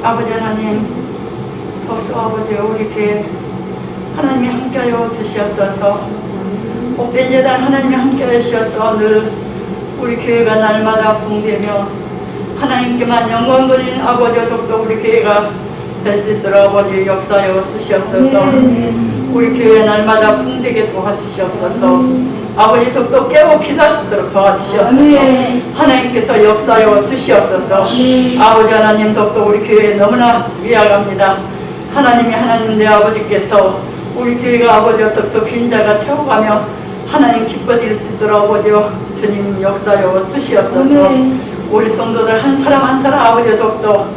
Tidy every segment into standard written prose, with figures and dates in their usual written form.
아버지 하나님, 더욱더 아버지 우리 교회 하나님이 함께하여 주시옵소서. 복된 예단 하나님이 함께하여 주셔서 늘 우리 교회가 날마다 붕대며 하나님께만 영광 돌리는 아버지 더욱더 우리 교회가 될 수 있도록 아버지 역사하여 주시옵소서. 우리 교회 날마다 붕대게 도와주시옵소서. 아버지 더욱더 깨고 기도할 수 있도록 도와주시옵소서. 하나님께서 역사하여 주시옵소서. 아버지 하나님 더욱더 우리 교회에 너무나 위하갑니다. 하나님이 하나님 내 아버지께서 우리 교회가 아버지 더욱더 빈자가 채워가며 하나님 기뻐드릴 수 있도록 아버지 주님 역사하여 주시옵소서. 우리 성도들 한 사람 한 사람 아버지 더욱더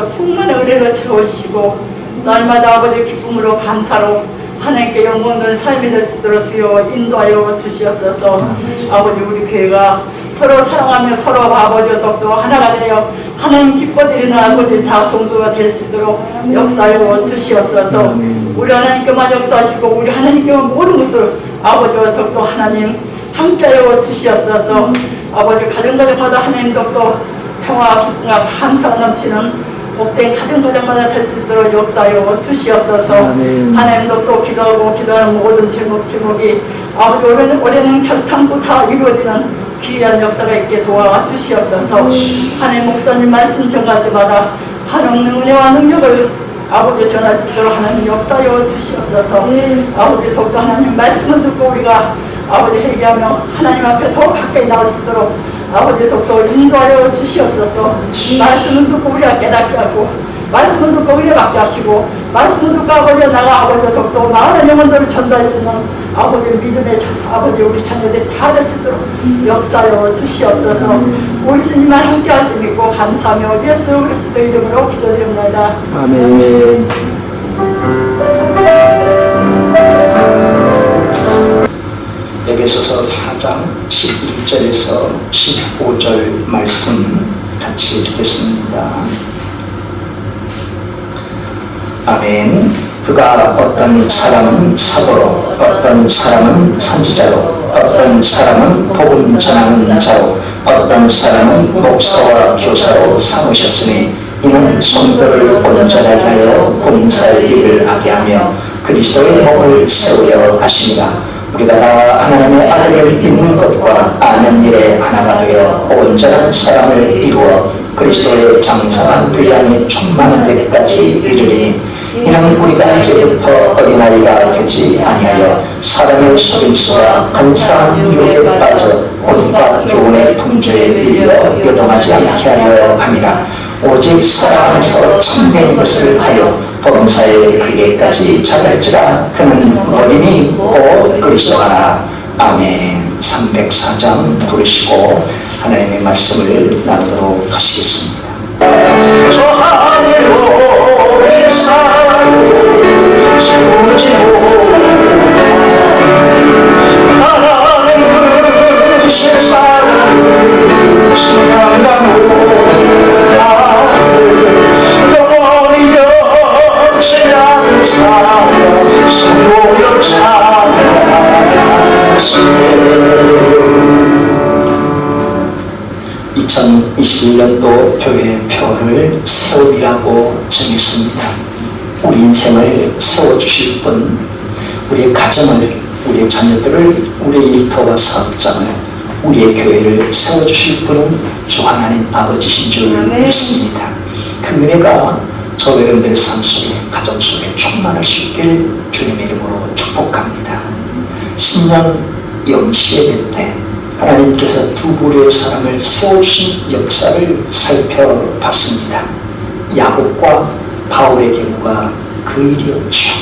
충만한 은혜로 채워주시고 날마다 아버지 기쁨으로 감사로 하나님께 영광된 삶이 될 수 있도록 주여 인도하여 주시옵소서. 아버지 우리 교회가 서로 사랑하며 서로 아버지 더욱더 하나가 되어 하나님 기뻐드리는 아버지 다 성도가 될 수 있도록 역사하여 주시옵소서. 우리 하나님께만 역사하시고 우리 하나님께만 모든 것을 아버지와 더욱더 하나님 함께하여 주시옵소서. 아버지 가정마다 하나님 더욱더 평화 기쁨과 감사가 넘치는 복된 가정마다 될 수 있도록 역사하여 주시옵소서. 하나님도 또 기도하는 모든 제목이 아버지 올해는 결탄코 다 이루어지는 귀한 역사가 있게 도와주시옵소서. 하나님 목사님 말씀 전할 때마다 한없는 은혜와 능력을 아버지 전할 수 있도록 하나님 역사하여 주시옵소서. 아버지 더욱더 하나님 말씀을 듣고 우리가 아버지 회개하며 하나님 앞에 더 가까이 나올 수 있도록 아버지 더욱더 인도하여 주시옵소서. 말씀을 듣고 우리가 깨닫게 하고 말씀을 듣고 은혜 받게 하시고 말씀을 듣고 아버지 나가 아버지 더욱더 많은 영혼들을 전도할 수 있는 아버지 믿음의 아버지 우리 자녀들이 다 될 수 있도록 역사하여 주시옵소서. 우리 주님만 함께 할 줄 믿고 감사하며 예수 그리스도 이름으로 기도드립니다. 아멘. 에베소서 4장 11절에서 15절 말씀 같이 읽겠습니다. 아멘. 그가 어떤 사람은 사도로, 어떤 사람은 선지자로, 어떤 사람은 복음 전하는 자로, 어떤 사람은 목사와 교사로 삼으셨으니 이는 성도를 온전하게 하여 봉사의 일을 하게 하며 그리스도의 몸을 세우려 하시니라. 우리가 다 하나님의 아들을 믿는 것과 아는 일에 하나가 되어 온전한 사람을 이루어 그리스도의 장성한 분량이 충만한 데까지 이르리니 이는 우리가 이제부터 어린아이가 되지 아니하여 사람의 속임수와 간사한 유혹에 빠져 온갖 교훈의 풍조에 밀려 요동하지 않게 하려 함이라. 오직 사랑 안에서 참된 것을 하여 범사에 그에까지 자랄지라. 그는 어린이 곧 그리스도하라. 아멘. 304장 부르시고 하나님의 말씀을 나누도록 하시겠습니다. 저 하늘로 이 사랑을 지우지고 나는 그 세상을 생각나고 영원히 역시나를 사며 성도여 찬양하세. 2021년도 교회 표를 세우리라고 정했습니다. 우리 인생을 세워주실 분, 우리의 가정을, 우리의 자녀들을, 우리의 일터와 사업장을, 우리의 교회를 세워주실 분은 주 하나님 아버지신 줄 믿습니다. 그 은혜가 저 여러분들의 삶 속에, 가정 속에 충만할 수 있길 주님의 이름으로 축복합니다. 신년 영시의 때 하나님께서 두 부류의 사람을 세워주신 역사를 살펴봤습니다. 야곱과 바울의 경우가 그 일이었죠.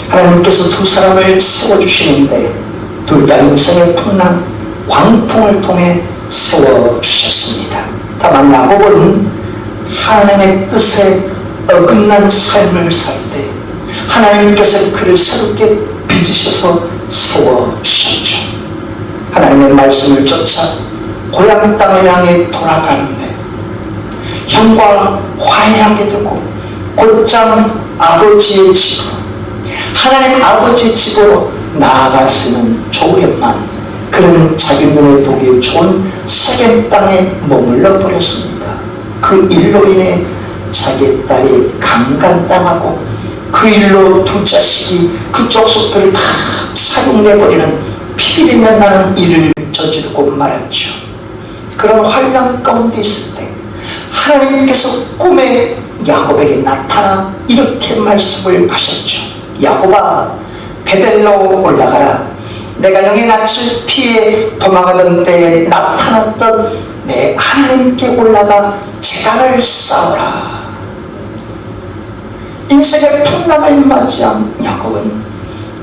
하나님께서 두 사람을 세워주시는데 둘 다 인생의 풍랑, 광풍을 통해 세워주셨습니다. 다만 야곱은 하나님의 뜻에 어긋난 삶을 살 때 하나님께서 그를 새롭게 빚으셔서 세워주셨죠. 하나님의 말씀을 쫓아 고향 땅을 향해 돌아가는데 형과 화해하게 되고 곧장 아버지의 집으로, 하나님 아버지의 집으로 나아갔으면 좋으련만 그는 자기 눈에 보기 좋은 세겜 땅에 머물러 버렸습니다. 그 일로 인해 자기 딸이 강간당하고 그 일로 두 자식이 그 족속들을 다 사용해버리는 피비린내 나는 일을 저지르고 말았죠. 그런 환란 가운데 있을 때 하나님께서 꿈에 야곱에게 나타나 이렇게 말씀을 하셨죠. 야곱아, 베델로 올라가라. 내가 형의 낯을 피해 도망하던 때에 나타났던 내 하나님께 올라가 제단을 쌓아라. 인생의 풍랑을 맞이한 야곱은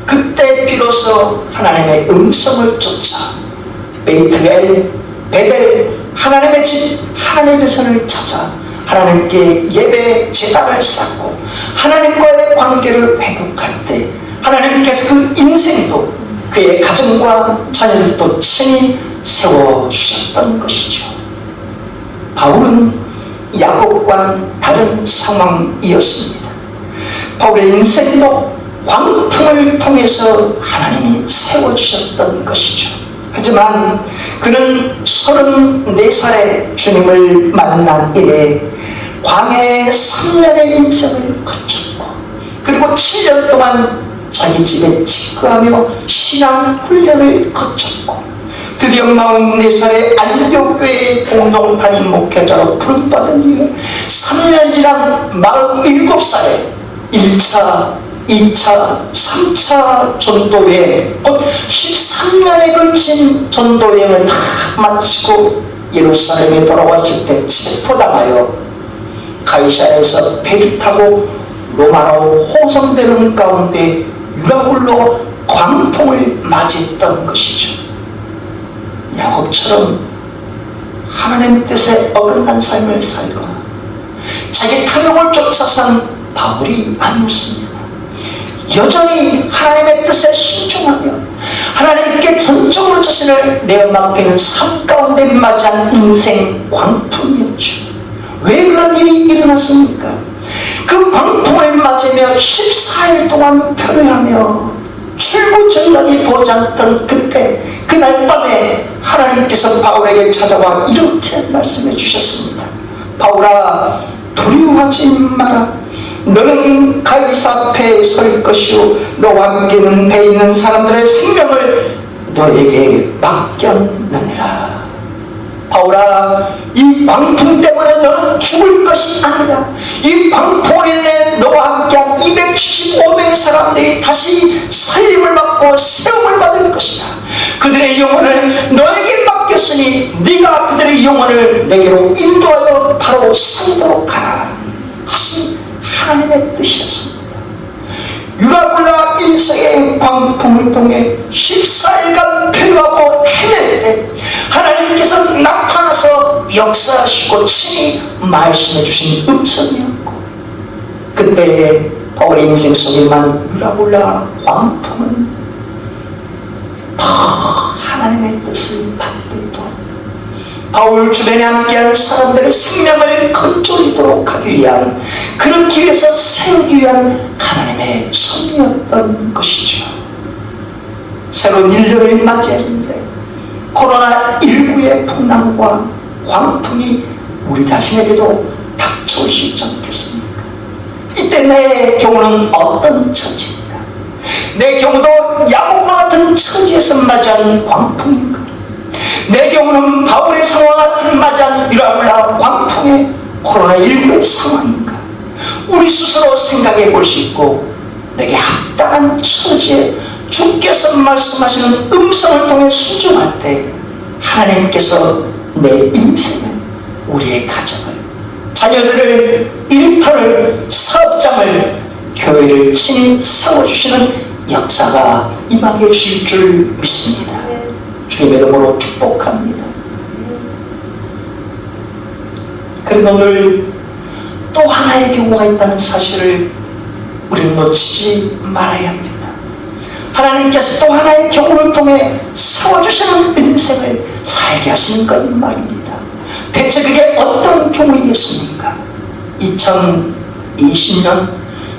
그때 비로소 하나님의 음성을 쫓아 베이트엘, 베델, 하나님의 집, 하나님의 선을 찾아 하나님께 예배 제단을 쌓고 하나님과의 관계를 회복할 때 하나님께서 그 인생도 그의 가정과 자녀들도 친히 세워주셨던 것이죠. 바울은 야곱과는 다른 상황이었습니다. 바울의 인생도 광풍을 통해서 하나님이 세워주셨던 것이죠. 하지만 그는 34살에 주님을 만난 이래 광야의 3년의 인생을 거쳤고 그리고 7년 동안 자기 집에 직거하며 신앙 훈련을 거쳤고 드디어 44살에 안디옥교회의 공동 담임 목회자로 부름받은 이후 3년 지난 47살에 1차, 2차, 3차 전도여행, 곧 13년에 걸친 전도여행을 다 마치고 예루살렘에 돌아왔을 때 체포당하여 가이사야에서 배를 타고 로마로 호송되는 가운데 유라굴로 광풍을 맞이했던 것이죠. 야곱처럼 하나님의 뜻에 어긋난 삶을 살거나 자기 탐욕을 쫓아 산 바울이 아니었습니다. 여전히 하나님의 뜻에 순종하며 하나님께 전적으로 자신을 내어 맡기는 삶 가운데 맞이한 인생 광풍이었죠. 왜 그런 일이 일어났습니까? 그 광풍을 맞으며 14일 동안 표류하며 출구전락이 보지 않던 그때 그날 밤에 하나님께서 바울에게 찾아와 이렇게 말씀해 주셨습니다. 바울아, 두려워하지 마라. 너는 가이사 앞에 설 것이요 너와 함께는 배에 있는 사람들의 생명을 너에게 맡겼느니라. 바울아, 이 광풍 때문에 너는 죽을 것이 아니다. 이 광풍으로 인해 너와 함께한 275명의 사람들이 다시 살림을 받고 세움을 받을 것이다. 그들의 영혼을 너에게 맡겼으니 네가 그들의 영혼을 내게로 인도하여 바로 살도록 하라 하신 하나님의 뜻이었습니다. 유라굴라 인생의 광풍을 통해 14일간 표류하고 헤맬 때 하나님께서 나타나서 역사하시고 친히 말씀해 주신 음성이었고 그때의 바울의 인생 속에만 유라굴라 광풍은 더 하나님의 뜻을 받들고 바울 주변에 함께한 사람들의 생명을 건조리도록 하기 위한 그렇기 위해서 세우기 위한 하나님의 섭리였던 것이죠. 새로운 1년을 맞이했는데 코로나19의 풍랑과 광풍이 우리 자신에게도 닥쳐올 수 있지 않겠습니까? 이때 내 경우는 어떤 처지인가? 내 경우도 야곱과 같은 처지에서 맞이한 광풍인가? 내 경우는 바울의 상황 같은 맞이한 유라굴라 광풍의 코로나19의 상황인가? 우리 스스로 생각해 볼 수 있고 내게 합당한 처지에 주께서 말씀하시는 음성을 통해 순종할 때 하나님께서 내 인생을, 우리의 가정을, 자녀들을, 일터를, 사업장을, 교회를 친히 세워주시는 역사가 임하게 주실 줄 믿습니다. 주님의 이름으로 축복합니다. 그리고 오늘 또 하나의 경우가 있다는 사실을 우리는 놓치지 말아야 합니다. 하나님께서 또 하나의 경우를 통해 세워주시는 인생을 살게 하시는 것 말입니다. 대체 그게 어떤 경우이겠습니까? 2020년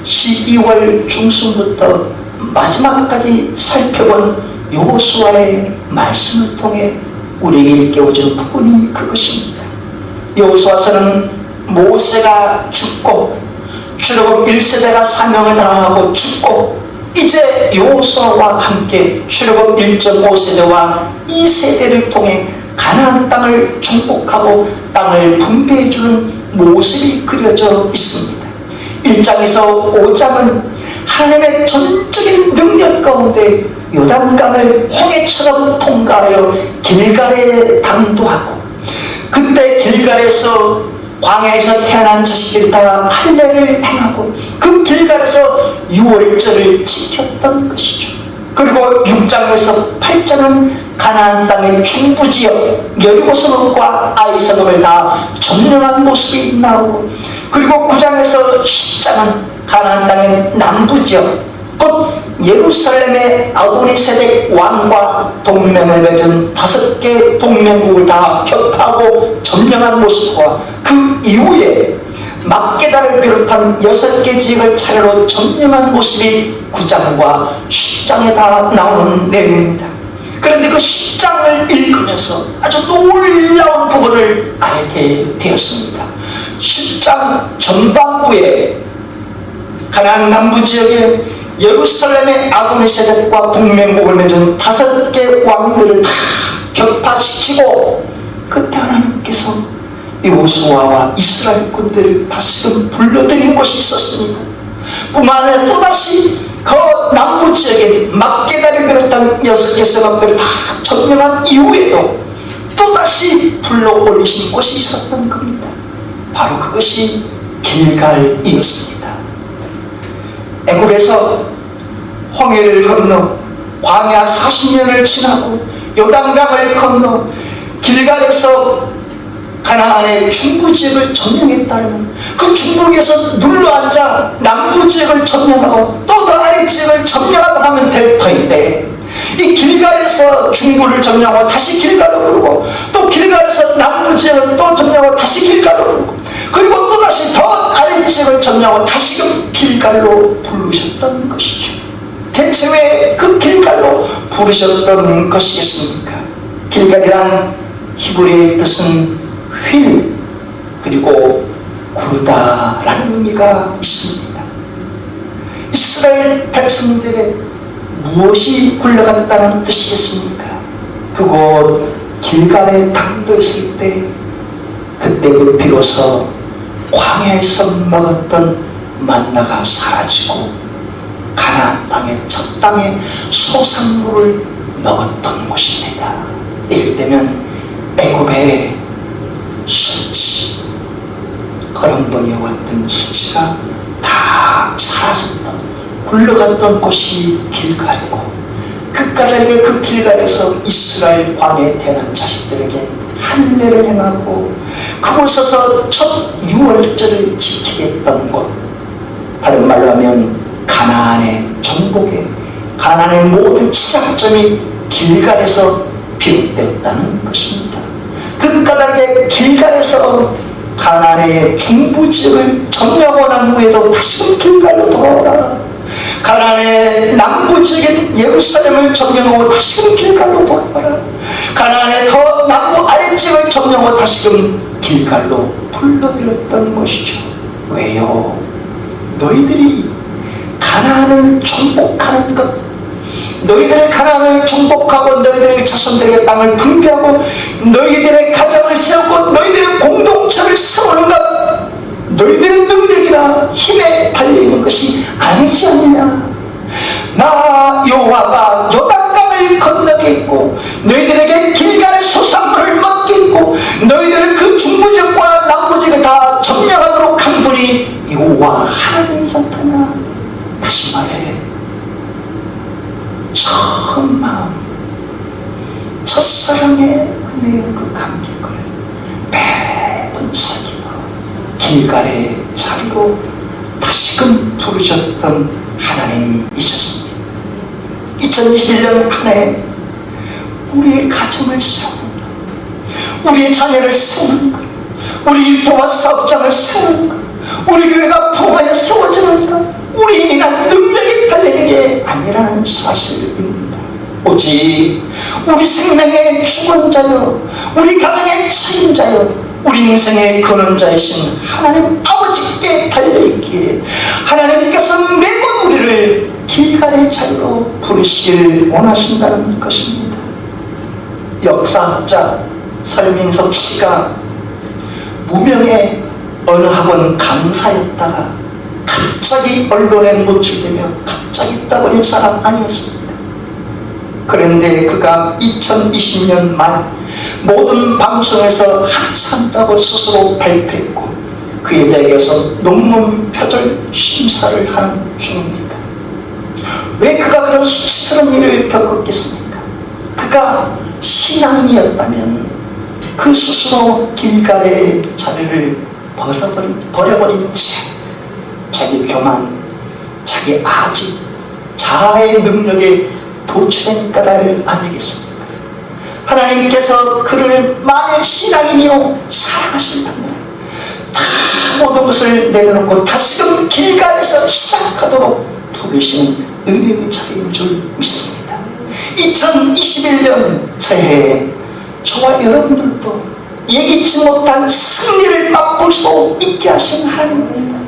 12월 중순부터 마지막까지 살펴본 여호수아의 말씀을 통해 우리에게 일깨워주는 부분이 그것입니다. 여호수아서는 모세가 죽고 출애굽 1세대가 사명을 다하고 죽고 이제 여호수아와 함께 출애굽 1.5세대와 2세대를 통해 가나안 땅을 정복하고 땅을 분배해주는 모습이 그려져 있습니다. 1장에서 5장은 하나님의 전적인 능력 가운데 요단강을 홍해처럼 통과하여 길갈에 당도하고, 그때 길갈에서 광야에서 태어난 자식들이 다 할례를 행하고 그 길갈에서 유월절을 지켰던 것이죠. 그리고 6장에서 8장은 가나안 땅의 중부지역 여리고성읍과 아이성읍을 다 점령한 모습이 나오고, 그리고 9장에서 10장은 가나안 땅의 남부지역 곧 예루살렘의 아도니세덱 왕과 동맹을 맺은 5개 동맹국을 다 격파하고 점령한 모습과 그 이후에 막게다를 비롯한 6개 지역을 차례로 점령한 모습이 9장과 10장에 다 나오는 내용입니다. 그런데 그 10장을 읽으면서 아주 놀라운 부분을 알게 되었습니다. 10장 전반부에 가나안 남부지역에 예루살렘의 아도니세덱과 동맹국을 맺은 5개 왕들을 다 격파시키고, 그때 하나님께서 여호수아와 이스라엘 군대를 다시금 불러들인 곳이 있었습니다. 뿐만 아니라 또다시 그 남부지역에 막게다를 비롯한 6개 성읍들을 다 점령한 이후에도 또다시 불러 올리신 곳이 있었던 겁니다. 바로 그것이 길갈이었습니다. 애굽에서 홍해를 건너 광야 40년을 지나고 요단강을 건너 길갈에서 가나안의 중부지역을 점령했다면 그 중부에서 눌러앉아 남부지역을 점령하고 또 더 아래지역을 점령하고 하면 될 터인데, 이 길갈에서 중부를 점령하고 다시 길갈로 부르고 또 길갈에서 남부지역을 또 점령하고 다시 길갈로 부르고 그리고 또다시 더 아래지역을 점령하고 다시금 길갈로 부르셨던 것이죠. 대체 왜 그 길갈로 부르셨던 것이겠습니까? 길갈이란 히브리어의 뜻은 휠 그리고 구르다라는 의미가 있습니다. 이스라엘 백성들의 무엇이 굴러갔다는 뜻이겠습니까? 그곳 길갈에 당도했을 때, 그때 그 비로소 광야에서 먹었던 만나가 사라지고 가나안 땅의 첫 땅의 소산물을 먹었던 곳입니다. 이럴 때면 애굽의 수치, 거렁벙이와 같은 수치가 다 사라졌던, 굴러갔던 곳이 길갈이고, 끝까지 그 길갈에서 이스라엘 광야에 태어난 자식들에게 할례를 행하고 그곳에서 첫 유월절을 지키게 했던 곳, 다른 말로 하면 가나안의 정복에, 가나안의 모든 시작점이 길갈에서 비롯되었다는 것입니다. 그 까닭에 길갈에서 가나안의 중부지역을 점령하고 난 후에도 다시금 길갈로 돌아오라, 가나안의 남부지역인 예루살렘을 점령하고 다시금 길갈로 돌아오라, 가나안의 더 남부 아래지역을 점령하고 다시금 길갈로 불러들였던 것이죠. 왜요? 너희들이 가나안을 정복하는 것, 너희들의 가나안을 정복하고 너희들의 자손들의 땅을 분배하고 너희들의 가정을 세우고 너희들의 공동체를 세우는 것, 너희들의 능력이나 힘에 달려있는 것이 아니지 않느냐. 나 여호와가 요단강을 건너게 있고 너희들에게 길갈의 소산물을 먹게 있고 너희들을 그 중부지역과 남부지역을 다 점령하도록 한 분이 여호와 하나님이셨다냐. 다시 말해, 처음 마음, 첫사랑의 은혜의 그 감격을 매번 새기도록 길갈의 자리로 다시금 부르셨던 하나님이셨습니다. 2021년 한 해 우리의 가정을 세우는 것, 우리의 자녀를 세우는 것, 우리 일터와 사업장을 세우는 것, 우리 교회가 부흥하여 세워지는 것, 우리 힘이나 능력이 달리는 게 아니라는 사실입니다. 오직 우리 생명의 주권자여, 우리 가정의 책임자여, 우리 인생의 근원자이신 하나님 아버지께 달려있기에 하나님께서 매번 우리를 길갈의 자리로 부르시기를 원하신다는 것입니다. 역사학자 설민석 씨가 무명의 어느 학원 강사였다가 갑자기 언론에 노출되며 갑자기 떠버린 사람 아니었습니까? 그런데 그가 2020년 말 모든 방송에서 한참다고 스스로 발표했고 그에 대해서 논문 표절 심사를 하는 중입니다. 왜 그가 그런 수치스러운 일을 겪었겠습니까? 그가 신앙인이었다면 그 스스로 길갈의 자리를 버려버린 채 자기 교만, 자기 아집, 자아의 능력에 도취된 까닭을 아니겠습니까? 하나님께서 그를 만일 신앙인이요 사랑하신다면 다 모든 것을 내려놓고 다시금 길갈에서 시작하도록 부르시는 은혜의 자리인 줄 믿습니다. 2021년 새해에 저와 여러분들도 예기치 못한 승리를 맛볼 수 있게 하신 하나님입니다.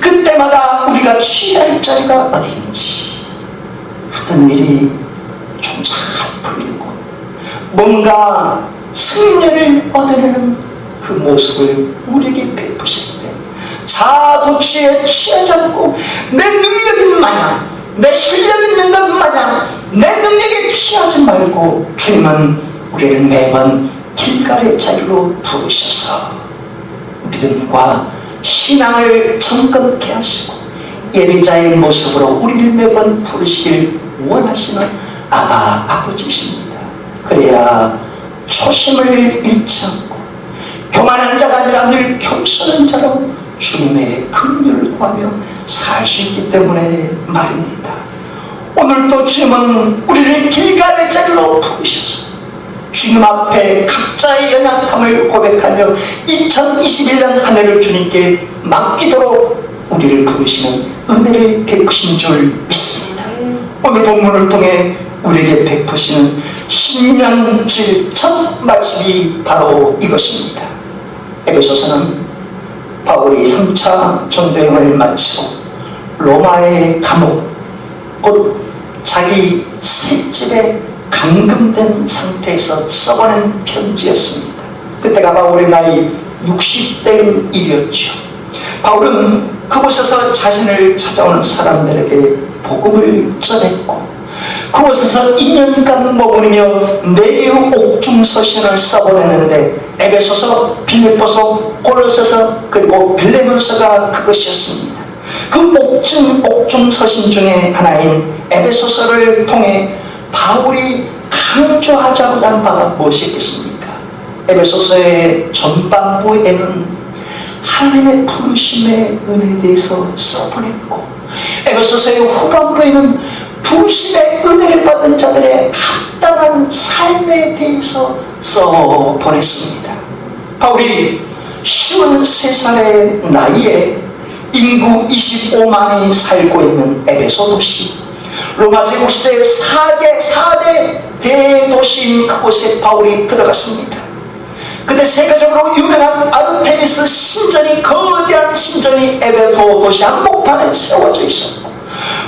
그때마다 우리가 취할 자리가 어디인지 하던 일이 좀 잘 풀리고 뭔가 승리를 얻어내는 그 모습을 우리에게 베푸실 때 자아도취에 취하지 않고 내 능력인 마냥 내 실력 있는 것 마냥 내 능력에 취하지 말고 주님은 우리를 매번 길갈의 자리로 부르셔서 믿음과 신앙을 정건케 하시고 예배자의 모습으로 우리를 매번 부르시길 원하시는 아버지십니다. 그래야 초심을 잃지 않고 교만한 자가 아니라 늘 겸손한 자로 주님의 긍휼을 구하며 살 수 있기 때문에 말입니다. 오늘도 주님은 우리를 길갈의 자리로 부르셔서 주님 앞에 각자의 연약함을 고백하며 2021년 한 해를 주님께 맡기도록 우리를 부르시는 은혜를 베푸신 줄 믿습니다. 오늘 본문을 통해 우리에게 베푸시는 신년주일 첫 말씀이 바로 이것입니다. 에베소서는 바울이 3차 전도여행을 마치고 로마의 감옥 곧 자기 셋집에 감금된 상태에서 써보낸 편지였습니다. 그때가 바울의 나이 60대인 일이었죠. 바울은 그곳에서 자신을 찾아오는 사람들에게 복음을 전했고 그곳에서 2년간 머무르며 4개의 옥중서신을 써보냈는데 에베소서, 빌립보서, 골로새서 그리고 빌레몬서가 그것이었습니다. 그 옥중서신 중에 하나인 에베소서를 통해 바울이 강조하자고자 하는 바가 무엇이겠습니까? 에베소서의 전반부에는 하나님의 부르심의 은혜에 대해서 써보냈고 에베소서의 후반부에는 부르심의 은혜를 받은 자들의 합당한 삶에 대해서 써보냈습니다. 바울이 53살의 나이에 인구 25만이 살고 있는 에베소 도시 로마 제국시대의 4대 대도시인 그곳에 바울이 들어갔습니다. 그때 세계적으로 유명한 아르테미스 신전이 거대한 신전이 에베소 도시 한복판에 세워져 있었고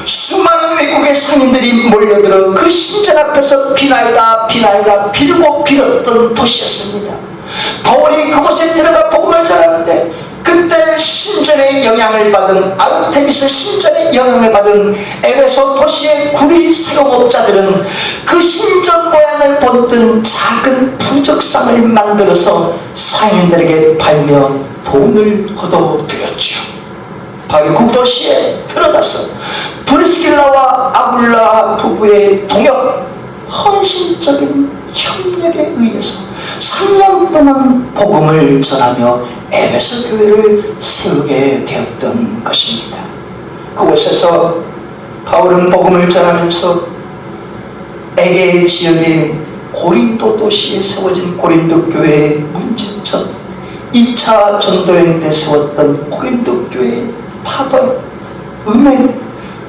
수많은 외국의 상인들이 몰려들어 그 신전 앞에서 비나이다 빌고 빌었던 도시였습니다. 바울이 그곳에 들어가 복음을 전하는데 그때 신전의 영향을 받은 아르테미스 신전의 영향을 받은 에베소 도시의 구리 상업업자들은 그 신전 모양을 본뜬 작은 부적상을 만들어서 상인들에게 팔며 돈을 거둬들였죠. 바로 그 도시에 들어가서 브리스길라와 아굴라 부부의 동역 헌신적인 협력에 의해서 3년 동안 복음을 전하며 에베소 교회를 세우게 되었던 것입니다. 그곳에서 바울은 복음을 전하면서 에게 지역의 고린도 도시에 세워진 고린도 교회의 문제점, 2차 전도여행 때 세웠던 고린도 교회의 파벌,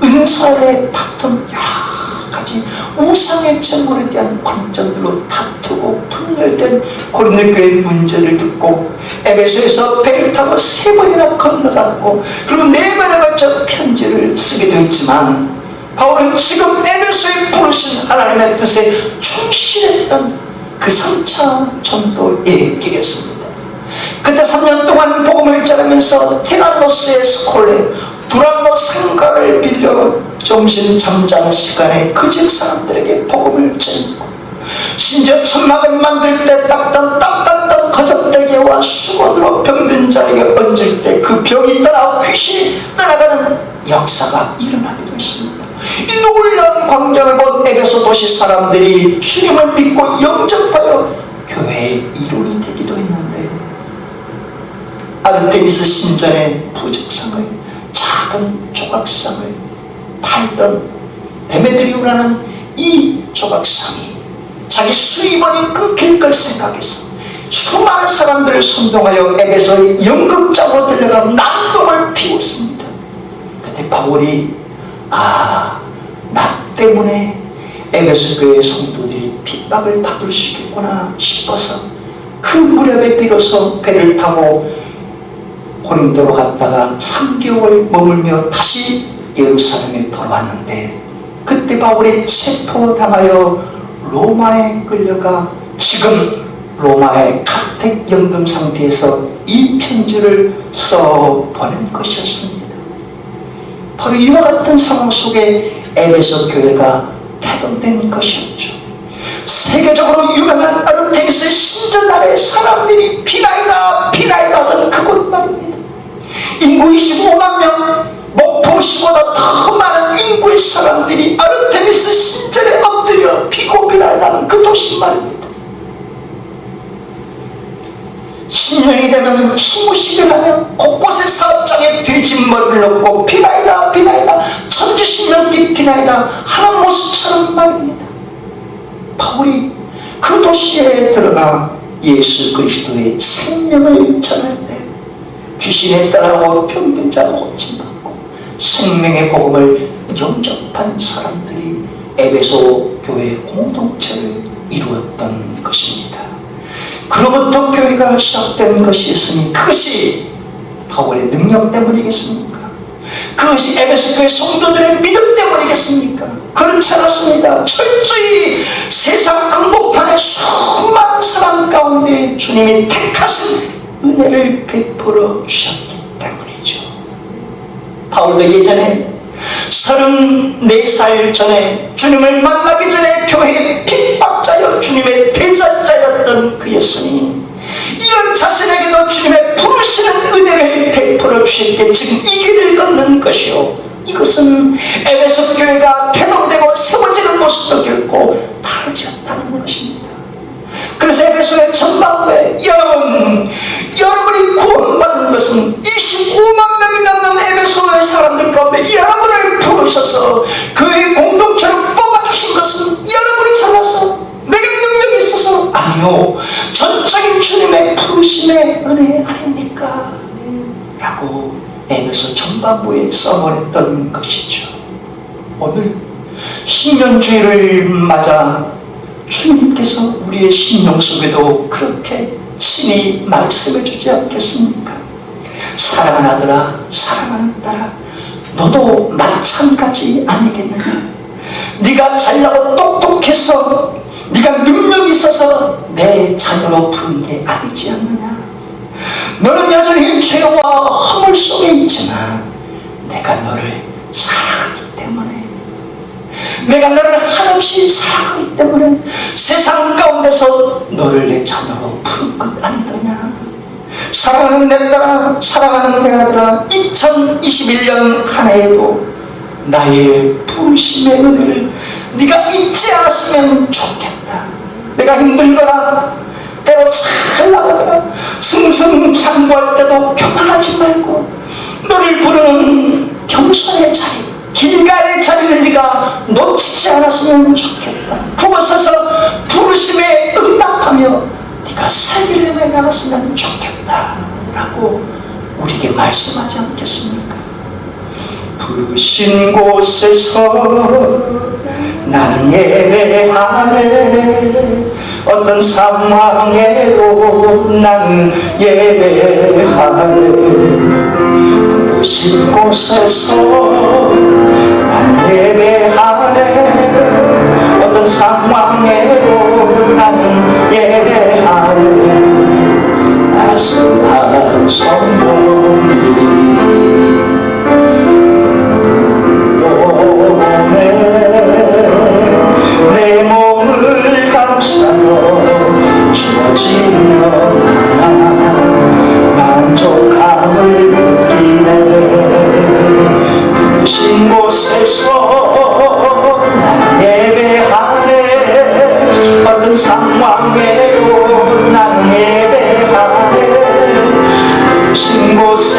은사의 다툼, 여러 가지 우상의 제물에 대한 관점들로 다투고 분열된 고린도 교회의 문제를 듣고 에베소에서 배를 타고 3번이나 건너갔고 그리고 4번에 걸쳐 편지를 쓰기도 했지만 바울은 지금 에베소에 부르신 하나님의 뜻에 충실했던 그 3차 전도의 길이었습니다. 그때 3년 동안 복음을 전하면서 티라노스의 스콜레 두란노 상가를 빌려 점심 잠자는 시간에 그 지역 사람들에게 복음을 전했고 심지어 천막을 만들 때 땅땅땅땅땅 거적대기와 수건으로 병든 자에게 얹을 때 그 병이 떠나고 귀신이 떠나가는 역사가 일어나기도 했습니다. 이 놀라운 광경을 본 에베소 도시 사람들이 주님을 믿고 영접하여 교회의 일원이 되기도 했는데 아르테미스 신전의 부적상을 작은 조각상을 팔던 데메드리오라는 이 조각상이 자기 수입원이 끊길 걸 생각해서 수많은 사람들을 선동하여 에베소의 연극장으로 들려가 난동을 피웠습니다. 그때 바울이 나 때문에 에베소 교회 성도들이 핍박을 받을 수 있겠구나 싶어서 그 무렵에 비로소 배를 타고 고린도로 갔다가 3개월 머물며 다시 예루살렘에 돌아왔는데 그때 바울이 체포당하여 로마에 끌려가 지금 로마의 가택연금 상태에서 이 편지를 써 보낸 것이었습니다. 바로 이와 같은 상황 속에 에베소 교회가 태동된 것이었죠. 세계적으로 유명한 아르테미스 신전 아래 사람들이 비나이다 하던 그곳 말입니다. 인구 25만 명, 목포시보다 더 많은 인구의 사람들이 아르테미스 신전에 엎드려 비고비나이다는 그 도시 말입니다. 신년이 되면 시무식을 하며 곳곳의 사업장에 돼지머리를 넣고 비나이다 천지신년기 비나이다 하는 모습처럼 말입니다. 바울이 그 도시에 들어가 예수 그리스도의 생명을 전할 때 귀신에 따라와 병든 자가 고침받고 생명의 복음을 영접한 사람들이 에베소 교회 공동체를 이루었던 것입니다. 그로부터 교회가 시작된 것이었으니 그것이 바울의 능력 때문이겠습니까? 그것이 에베소 교회 성도들의 믿음 때문이겠습니까? 그렇지 않았습니다. 철저히 세상 항복판에 수많은 사람 가운데 주님이 택하신 은혜를 베풀어 주셨기 때문이죠. 바울도 예전에 34살 전에 주님을 만나기 전에 교회의 핍박자여 주님의 대자자였던 그였으니 이런 자신에게도 주님의 부르시는 은혜를 베풀어 주셨기에 지금 이 길을 걷는 것이요 이것은 에베소 교회가 태동되고 세워지는 모습도 결코 다르지 않다는 것입니다. 그래서 에베소의 전반부에 여러분이 구원받은 것은 25만 명이 넘는 에베소의 사람들 가운데 여러분을 부르셔서 그의 공동체로 뽑아주신 것은 여러분이 잘나서 내게 능력이 있어서 아니요 전적인 주님의 부르심의 은혜 아닙니까? 라고 에베소 전반부에 써버렸던 것이죠. 오늘 신년주의를 맞아 주님께서 우리의 심령 속에도 그렇게 친히 말씀해 주지 않겠습니까? 사랑하는 아들아, 사랑하는 딸아, 너도 마찬가지 아니겠느냐? 네가 잘나고 똑똑해서 네가 능력이 있어서 내 자녀로 부른 게 아니지 않느냐? 너는 여전히 죄와 허물 속에 있지만 내가 너를 사랑하기 때문에 내가 너를 한없이 사랑하기 때문에 세상 가운데서 너를 내 자녀로 부른 것 아니더냐? 사랑하는 내 딸아, 사랑하는 내 아들아, 2021년 한 해에도 나의 부르심의 은혜를 네가 잊지 않았으면 좋겠다. 내가 힘들거나 때로 잘 나가거나 승승장구할 때도 교만하지 말고 너를 부르는 겸손의 자리, 길갈의 자리를 네가 놓치지 않았으면 좋겠다. 그곳에서 부르심에 응답하며 네가 살기를 해 나갔으면 좋겠다 라고 우리에게 말씀하지 않겠습니까? 부르신 곳에서 나는 예배하네. 어떤 상황에도 나는 예배하네. 부르신 곳에서 나는 예배하네. 어떤 상황에도 나는 예배하네. 나스한 성령이 내 몸을 감싸며 주어지며 만족함을 느끼네. 부르신 곳에서 난 예배하네. 어떤 상황에도 난 예배하네. 부르신 곳에서